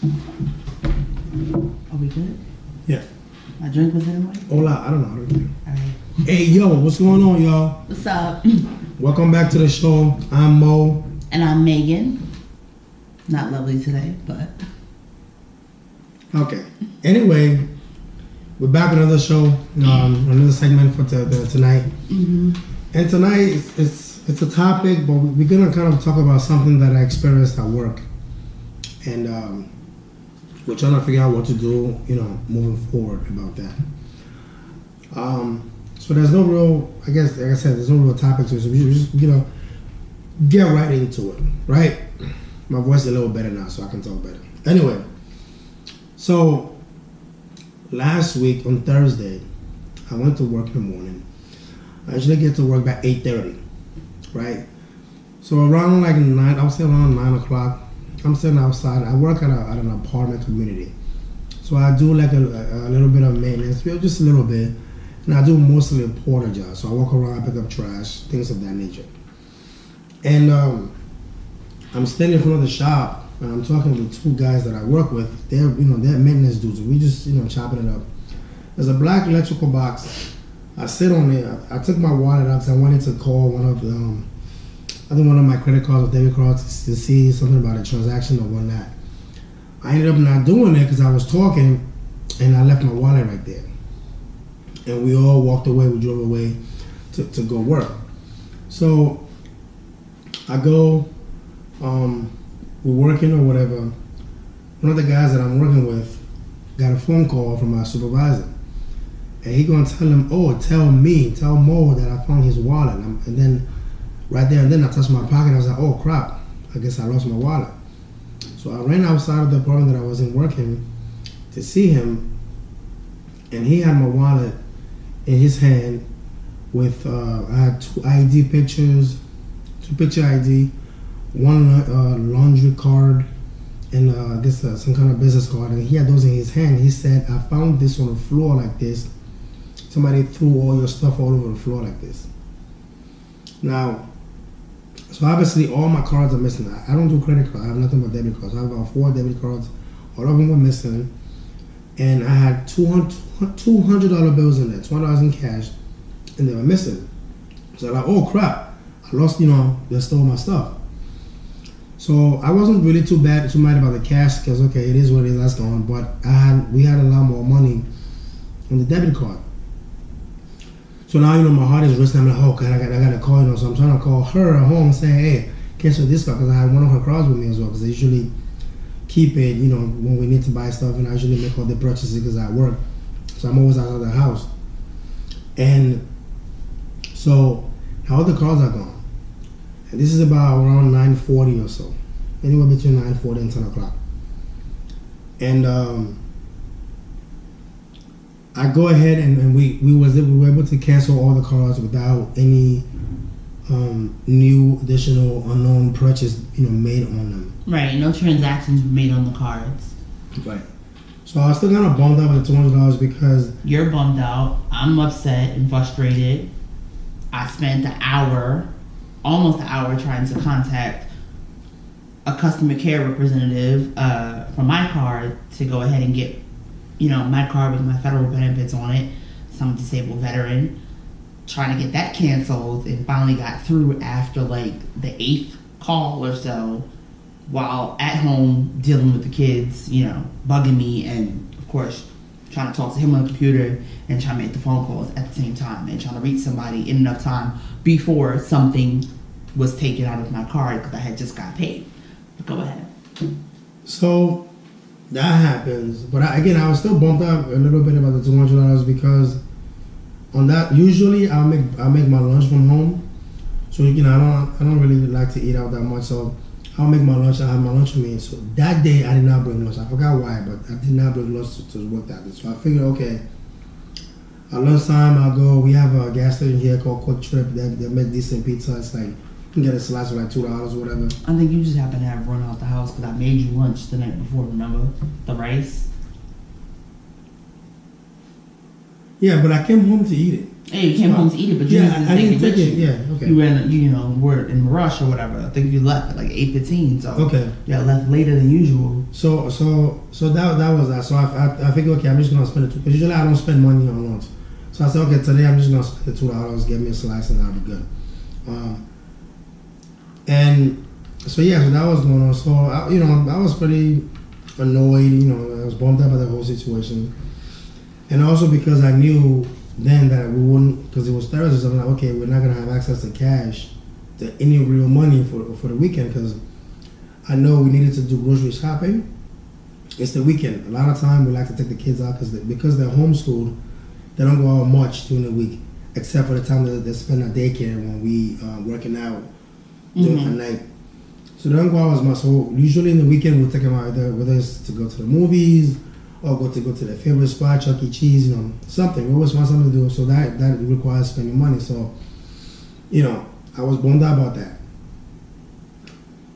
Are we good? Yeah. My drink was in the way? Hola, I don't know. Alright. Hey, yo, what's going on, y'all? What's up? Welcome back to the show. I'm Mo. And I'm Megan. Not lovely today, but... Okay. Anyway, we're back with another show, another segment for tonight. Mm-hmm. And tonight, it's a topic, but we're going to kind of talk about something that I experienced at work. And we're trying to figure out what to do, moving forward about that. So there's no real, I guess, like I said, there's no real topic to it. So we just, get right into it, right? My voice is a little better now, so I can talk better. Anyway, so last week on Thursday, I went to work in the morning. I usually get to work by 8:30, right? So around like 9, I would say around 9 o'clock, I'm sitting outside. I work at an apartment community. So I do like a little bit of maintenance, just a little bit. And I do mostly a porter job. So I walk around, pick up trash, things of that nature. And I'm standing in front of the shop, and I'm talking with two guys that I work with. They're maintenance dudes. We just, chopping it up. There's a black electrical box. I sit on it. I took my wallet out because I wanted to call one of my credit cards or debit cards to see something about a transaction or whatnot. I ended up not doing it because I was talking, and I left my wallet right there. And we all walked away. We drove away to go work. So I go, we're working or whatever. One of the guys that I'm working with got a phone call from my supervisor. And he gonna tell him, tell Mo that I found his wallet. And then right there and then I touched my pocket. I was like, oh crap, I guess I lost my wallet. So I ran outside of the apartment that I wasn't working to see him. And he had my wallet in his hand with, I had 2 ID pictures, 2 picture ID, 1 laundry card, and I guess some kind of business card. And he had those in his hand. He said, I found this on the floor like this. Somebody threw all your stuff all over the floor like this. Now, so obviously all my cards are missing. I don't do credit cards. I have nothing but debit cards. I have about 4 debit cards. All of them were missing. And I had $200 bills in there, $20 in cash, and they were missing. So I'm like, oh crap, I lost, they stole my stuff. So I wasn't really too mad about the cash because okay, it is what it is, that's gone. But we had a lot more money on the debit card. So now my heart is racing. I'm like, oh god, I got to call, So I'm trying to call her at home saying, hey, cancel this card because I had one of her cards with me as well because I usually keep it, when we need to buy stuff, and I usually make all the purchases because I work. So I'm always out of the house. And so all the cards are gone. And this is about around 9:40 or so. Anywhere between 9:40 and 10 o'clock. And I go ahead and we were able to cancel all the cards without any new additional unknown purchase made on them. Right, no transactions were made on the cards. Right. So I was still kind of bummed out with the $200 because... You're bummed out. I'm upset and frustrated. I spent almost an hour trying to contact a customer care representative for my card to go ahead and get, my card with my federal benefits on it. So I'm a disabled veteran. Trying to get that canceled and finally got through after like the 8th call or so while at home dealing with the kids, bugging me and of course trying to talk to him on the computer and trying to make the phone calls at the same time and trying to reach somebody in enough time before something was taken out of my card because I had just got paid. But go ahead. So that happens, but I was still bumped up a little bit about the $200 because on that usually I make my lunch from home, so I don't really like to eat out that much, so I'll make my lunch. I have my lunch with me. So that day I did not bring lunch. I forgot why, but I did not bring lunch to work that day. So I figured, okay, at lunchtime I'll go. We have a gas station here called Quick Trip that make decent pizza. It's like you can get a slice for like $2 or whatever. I think you just happen to have run out the house because I made you lunch the night before. Remember the rice? Yeah, but I came home to eat it. Hey, you came home to eat it, but you didn't take it with you. Yeah, okay. You were in a rush or whatever. I think you left at like 8:15. So okay, yeah, left later than usual. So that was that. So I figured, okay, I'm just gonna spend it because usually I don't spend money on lunch. So I said, okay, today I'm just gonna spend the $2, get me a slice, and I'll be good. And so yeah, so that was going on. So I was pretty annoyed. I was bummed out by the whole situation, and also because I knew then that we wouldn't, because it was Thursday. So I'm like, okay, we're not gonna have access to cash, to any real money for the weekend, because I know we needed to do grocery shopping. It's the weekend. A lot of time we like to take the kids out because they're homeschooled. They don't go out much during the week, except for the time that they spend at daycare when we working out during the night. So they don't go out as much. So usually in the weekend we'll take them out either with us to go to the movies or go to their favorite spot, Chuck E. Cheese, something. We always want something to do. So that requires spending money. So, I was bummed out about that.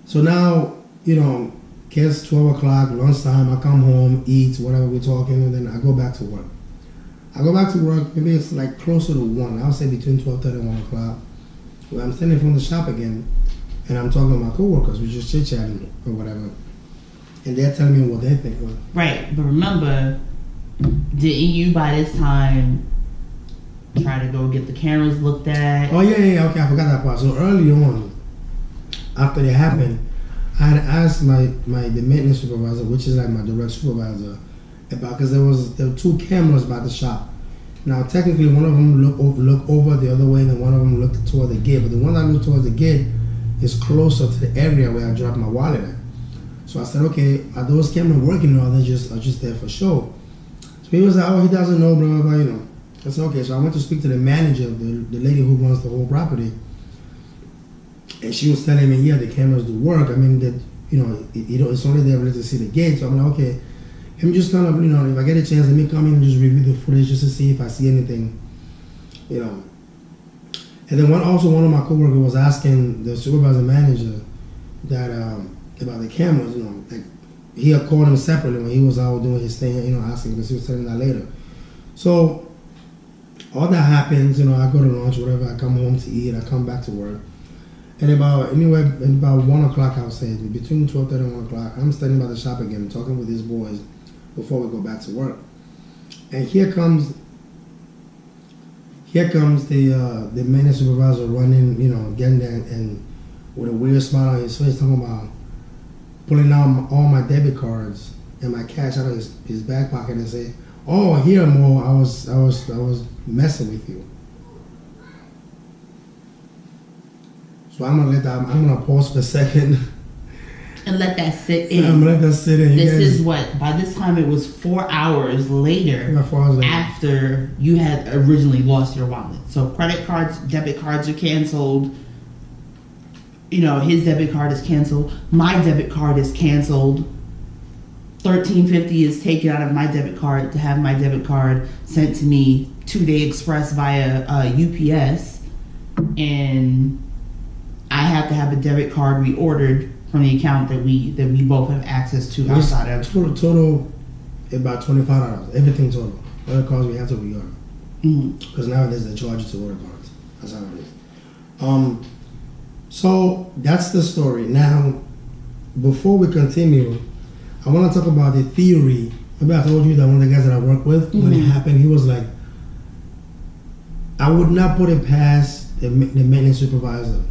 So now, kids 12 o'clock, lunchtime, I come home, eat, whatever we're talking, and then I go back to work. Maybe it's like closer to 1. I would say between 12:30 and 1 o'clock. Where I'm standing from the shop again, and I'm talking to my coworkers. We're just chit-chatting or whatever. And they're telling me what they think. Right, but remember, didn't you by this time try to go get the cameras looked at? Oh, yeah, okay, I forgot that part. So early on, after it happened, I had asked the maintenance supervisor, which is like my direct supervisor, about, because there were 2 cameras by the shop. Now, technically, one of them looked over the other way, and then one of them looked toward the gate. But the one that looked towards the gate is closer to the area where I dropped my wallet at. So I said, okay, are those cameras working, or are they just there for show? So he was like, oh, he doesn't know, blah, blah, blah, I said, okay. So I went to speak to the manager, the lady who runs the whole property. And she was telling me, yeah, the cameras do work. I mean, that it's only there to see the gate. So I'm like, okay, let me just kind of, if I get a chance, let me come in and just review the footage just to see if I see anything, And then one of my coworkers was asking the supervisor manager that about the cameras, like he had called him separately when he was out doing his thing, asking, because he was telling me that later. So all that happens, I go to lunch, whatever. I come home to eat. I come back to work. And about 1 o'clock, I would say, between 12:30 and 1 o'clock, I'm standing by the shop again, talking with these boys before we go back to work. And here comes the maintenance supervisor running, getting there, and with a weird smile on his face, talking about pulling out all my debit cards and my cash out of his back pocket and say, "Oh, here, Mo, I was messing with you." So I'm gonna pause for a second and let that sit in. I'm gonna let that sit in. This is what, by this time it was 4 hours later, after you had originally lost your wallet. So credit cards, debit cards are canceled. His debit card is canceled. My debit card is canceled. $13.50 is taken out of my debit card to have my debit card sent to me 2-day express via UPS, and I have to have a debit card reordered from the account that we both have access to outside of. Total about $25. Everything total. Other cards we have to reorder. Because nowadays they charge you to order cards. That's how it is. So that's the story. Now, before we continue, I want to talk about the theory. Maybe I told you that one of the guys that I work with, when it happened, he was like, I would not put it past the maintenance supervisor.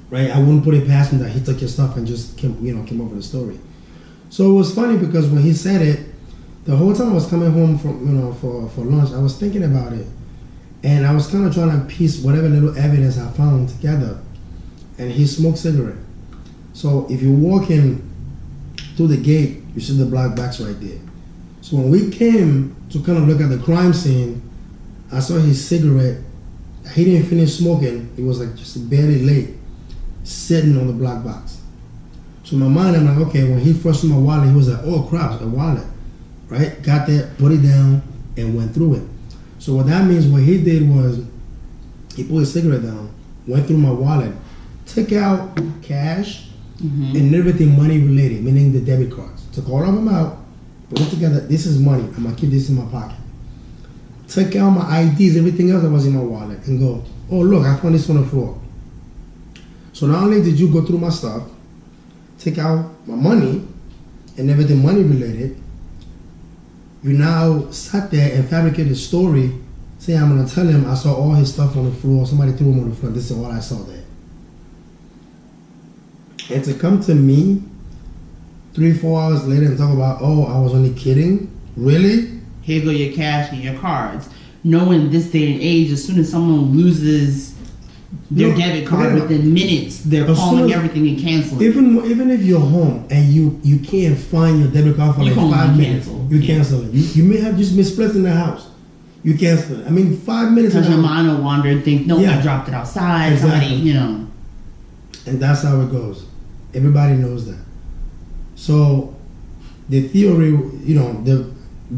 Right? I wouldn't put it past him that he took your stuff and just came up with a story. So it was funny because when he said it, the whole time I was coming home from for lunch, I was thinking about it, and I was kind of trying to piece whatever little evidence I found together. And he smoked cigarette. So if you're walking through the gate, you see the black box right there. So when we came to kind of look at the crime scene, I saw his cigarette. He didn't finish smoking. It was like just barely late, sitting on the black box. So in my mind, I'm like, okay, when he first saw my wallet, he was like, oh crap, a wallet, right? Got there, put it down, and went through it. So what that means, what he did was, he put his cigarette down, went through my wallet, took out cash and everything money related, meaning the debit cards. Took all of them out, put it together. This is money. I'm gonna keep this in my pocket. Take out my IDs, everything else that was in my wallet, and go, oh look, I found this on the floor. So not only did you go through my stuff, take out my money and everything money related, you now sat there and fabricated a story saying I'm gonna tell him I saw all his stuff on the floor, somebody threw him on the floor, this is all I saw there. And to come to me 3-4 hours later and talk about, oh, I was only kidding? Really? Here go your cash and your cards. Knowing this day and age, as soon as someone loses their debit card, within minutes, they're calling everything and canceling. Even if you're home and you can't find your debit card for like 5 minutes, you cancel it. You may have just misplaced in the house. You cancel it. I mean, 5 minutes. Because your mind will wander and think, no, I dropped it outside. Exactly. Somebody, And that's how it goes. Everybody knows that. So the theory,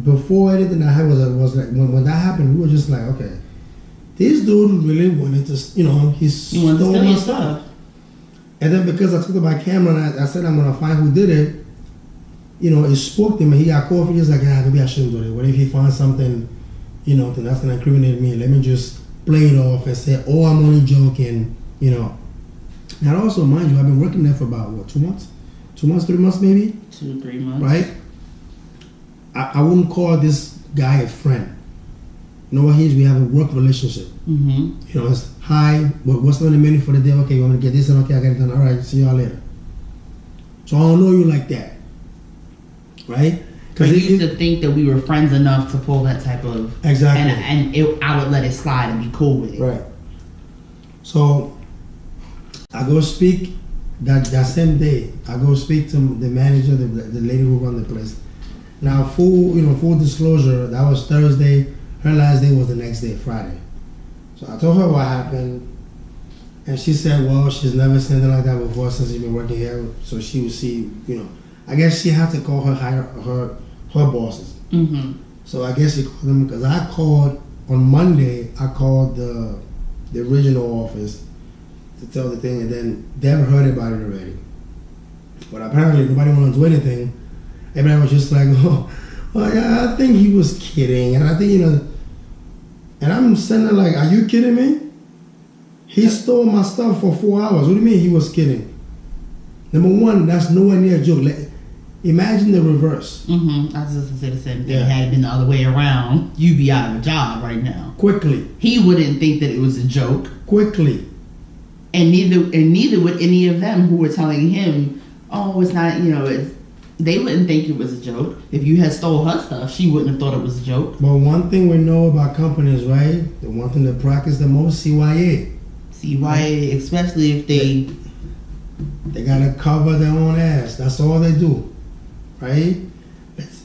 before anything that happened was like when that happened, we were just like, okay, this dude really wanted to, he stole my stuff. And then because I took it by camera and I said I'm gonna find who did it, it spoke to him and he got cold. He's like, maybe I shouldn't do it. What if he finds something, then that's gonna incriminate me? Let me just play it off and say, oh, I'm only joking, And also, mind you, I've been working there for about 2 months? 2 months, 3 months maybe? 2-3 months. Right? I wouldn't call this guy a friend. You know what he is? We have a work relationship. Mm-hmm. It's hi, what's on the menu for the day? Okay, you want me to get this? And okay, I got it done. All right, see y'all later. So I don't know you like that. Right? Because he used to think that we were friends enough to pull that type of... Exactly. And I would let it slide and be cool with it. Right. So I go speak that same day. I go speak to the manager, the lady who run the place. Now, full disclosure, that was Thursday. Her last day was the next day, Friday. So I told her what happened, and she said, well, she's never seen anything like that before since she's been working here. So she would see, I guess she had to call her bosses. Mm-hmm. So I guess she called them because I called on Monday. I called the original office to tell the thing, and then they haven't heard about it already. But apparently nobody wanted to do anything. Everybody was just like, oh yeah, I think he was kidding, and I think and I'm sitting there like, are you kidding me? He stole my stuff for 4 hours. What do you mean he was kidding? Number one, that's nowhere near a joke. Imagine the reverse. Mm-hmm. I was just gonna say the same thing. Yeah. Had it been the other way around, you'd be out of a job right now. Quickly. He wouldn't think that it was a joke. Quickly. And neither would any of them who were telling him, oh, it's not, they wouldn't think it was a joke. If you had stole her stuff, she wouldn't have thought it was a joke. But one thing we know about companies, right? The one thing that practice the most, CYA. CYA, especially if they gotta cover their own ass. That's all they do, right?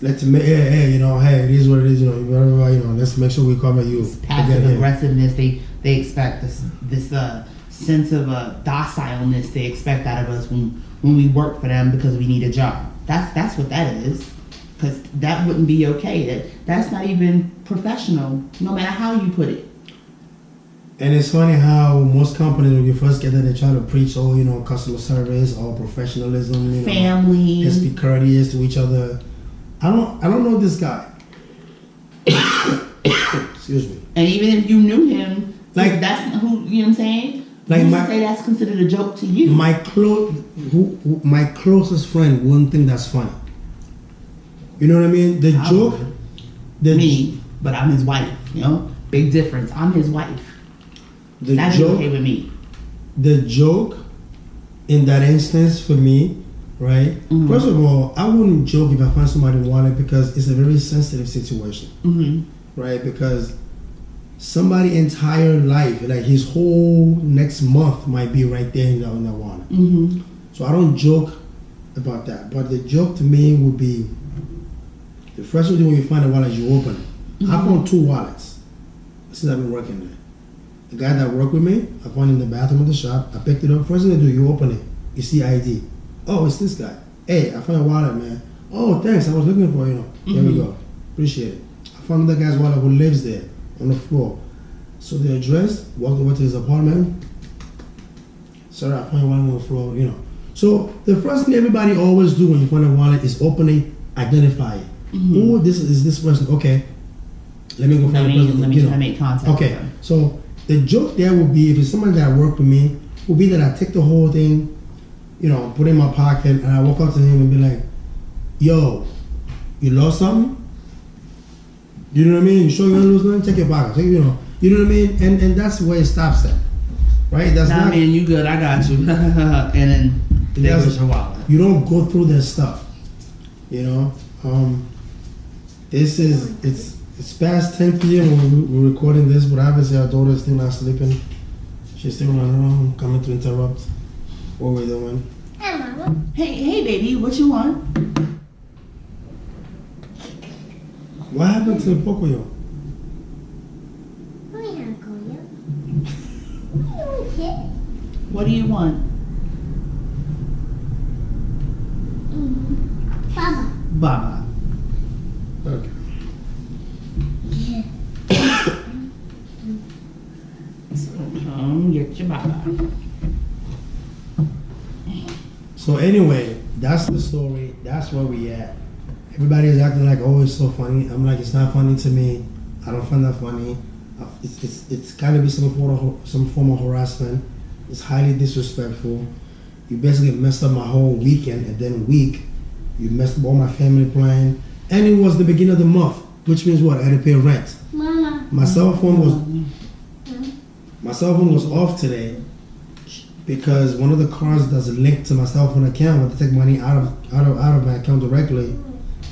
Let's make, hey, it is what it is. Let's make sure we cover you. It's passive aggressiveness. They expect this sense of docileness they expect out of us when we work for them because we need a job. That's what that is. Because that wouldn't be okay. That's not even professional, no matter how you put it. And it's funny how most companies, when you first get there, they try to preach, customer service, all professionalism, family. Let's be courteous to each other. I don't know this guy. Excuse me. And even if you knew him, like that's who, you know what I'm saying? Like say that's considered a joke to you. My closest friend wouldn't think that's funny. You know what I mean? But I'm his wife. Big difference. I'm his wife. That's okay with me. The joke in that instance for me, right? Mm-hmm. First of all, I wouldn't joke if I find somebody's wallet because it's a very sensitive situation, right? Because somebody's entire life, like his whole next month, might be right there in that wallet. Mm-hmm. So I don't joke about that. But the joke to me would be the first thing when you find a wallet, you open it. Mm-hmm. I found 2 wallets since I've been working there. The guy that worked with me, I found in the bathroom of the shop. I picked it up. First thing I do, you open it. You see ID. Oh, it's this guy. Hey, I found a wallet, man. Oh, thanks. I was looking for There we go. Appreciate it. I found the guy's wallet who lives there on the floor. So the address, walked over to his apartment. Sir, I found a wallet on the floor, So the first thing everybody always do when you find a wallet is open it, identify it. Mm-hmm. Oh, this is this person. Okay. Let me go find the person. Let me try to make contact. Okay, so the joke there would be, if it's somebody that worked with me, would be that I take the whole thing, you know, put it in my pocket, and I walk up to him and be like, yo, you lost something? You know what I mean? You sure you don't lose nothing? Check your pocket. Check, you know what I mean? And that's where it stops at. Right? That's nah, not, man, you good, I got you. And then there goes your wallet. You don't go through that stuff. You know? It's past 10 p.m. when we're recording this, but obviously our daughter is still not sleeping. She's still running around, coming to interrupt what we're doing. Hey, Mama. Hey, baby, what you want? What happened to the Pocoyo? What do you want? Baba. Baba. Okay. So come get your Baba. So anyway, that's the story. That's where we at. Everybody is acting like, oh, it's so funny. I'm like, it's not funny to me. I don't find that funny. It's got to be some form of harassment. It's highly disrespectful. You basically messed up my whole weekend and then week. You messed up all my family plan. And it was the beginning of the month, which means what? I had to pay rent. Mama. My cell phone was off today because one of the cards doesn't link to my cell phone account, but to take money out of my account directly.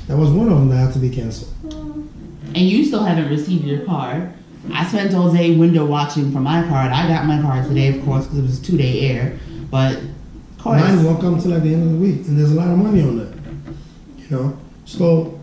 That was one of them that had to be canceled. And you still haven't received your card. I spent all day window watching for my card. I got my card today, of course, because it was 2-day air. But, of course. Mine won't come till like the end of the week, and there's a lot of money on that. You know? So,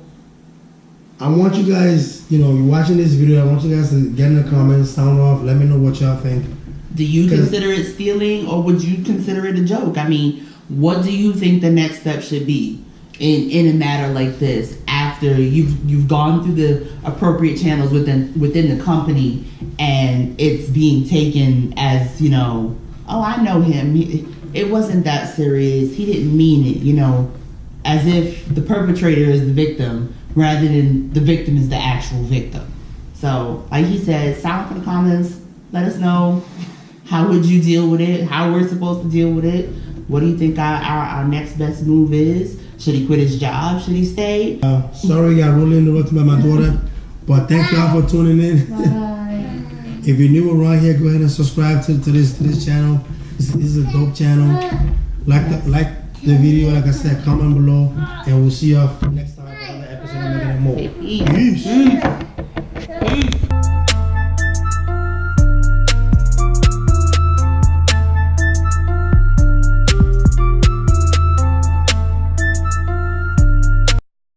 I want you guys, you know, you're watching this video, I want you guys to get in the comments, sound off, let me know what y'all think. Do you consider it stealing, or would you consider it a joke? I mean, what do you think the next step should be in a matter like this? After you've gone through the appropriate channels within the company, and it's being taken as, you know, oh, I know him. It wasn't that serious. He didn't mean it, you know, as if the perpetrator is the victim rather than the victim is the actual victim. So, like he said, sound for the comments. Let us know, how would you deal with it? How we're supposed to deal with it? What do you think our next best move is? Should he quit his job? Should he stay? Sorry, I rudely interrupted by my daughter, but thank y'all for tuning in. Bye. If you're new around here, go ahead and subscribe to this channel. This is a dope channel. Like the video, like I said, comment below, and we'll see y'all next time for another episode of Meaghan and Mo. Peace.